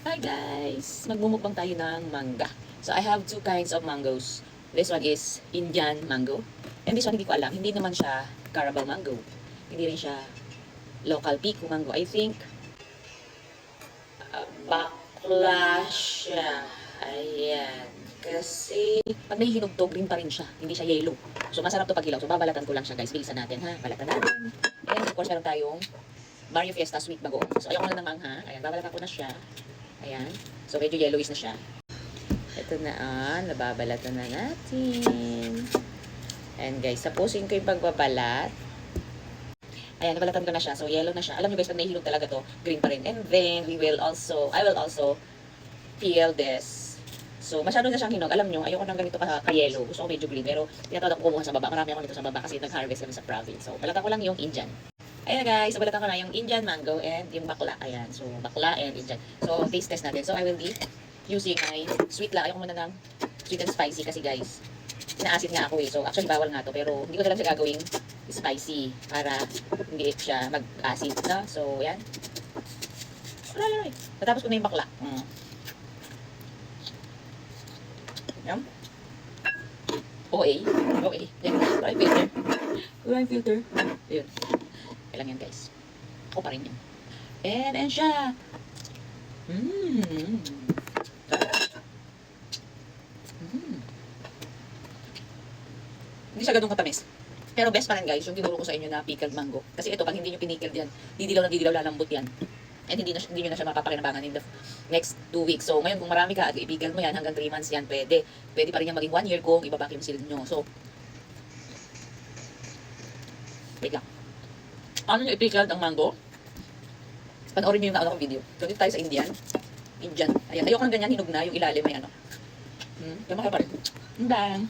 Hi guys! Magmumukbang tayo ng mangga. So I have two kinds of mangoes. This one is Indian mango. And this one hindi ko alam. Hindi naman siya Carabao mango. Hindi rin siya local pico mango. I think bakla siya. Ayan. Kasi pag nahihinog to, green pa rin siya. Hindi siya yellow. So masarap to pag hilaw. So babalatan ko lang siya guys. Bilisan natin ha. Balatan natin. And of course meron tayong Mario Fiesta sweet bagoong. So ayoko na ng mangha. Ayan, babalatan ko na siya. Ayan. So, medyo yellowish na siya. Ito na nababalatan na natin. And guys, tapusin ko yung pagbabalat. Ayan, nabalatan ko na siya. So, yellow na siya. Alam nyo guys, pag nahihilog talaga to, green pa rin. And then, I will also peel this. So, masyado na siyang hinog. Alam nyo, ayoko nang ganito ka-yellow. Gusto ko medyo green. Pero, tinatawag ko kumuha sa baba. Marami ako nito sa baba kasi nag-harvest kami sa province. So, balatan ko lang yung Indian. Ayan guys, so balatan ko na yung Indian mango and yung bakla. Ayan, so bakla and Indian. So taste test natin. So I will be using my sweet lang. Ayoko muna ng sweet and spicy kasi guys, inaasit nga ako eh. So actually bawal nga to pero hindi ko na lang siya gagawing spicy para hindi siya mag-acid na. So ayan. Wala. Natapos ko na yung bakla. Yan. OA. Yan. Dry filter. Ayun. Lang yan guys. Ako pa rin yan. And siya. Hindi siya ganun katamis. Pero best pa rin guys, yung tinuro ko sa inyo na pickled mango. Kasi ito, pag hindi nyo pinickled yan, didilaw lalambot yan. And hindi nyo na siya mapapakinabangan in the next 2 weeks. So ngayon, kung marami ka at i-pickle mo yan, hanggang 3 months yan, pwede. Pwede pa rin yan maging 1 year kung ibabakim seal nyo. So, wait lang. Ano nyo i-pickled ang mango? Panoorin nyo yung nauna kong video. So, dito tayo sa Indian. Ayan. Ayoko ng ganyan, hinog na. Yung ilalim may ano. Kamaka pa rin. Bang!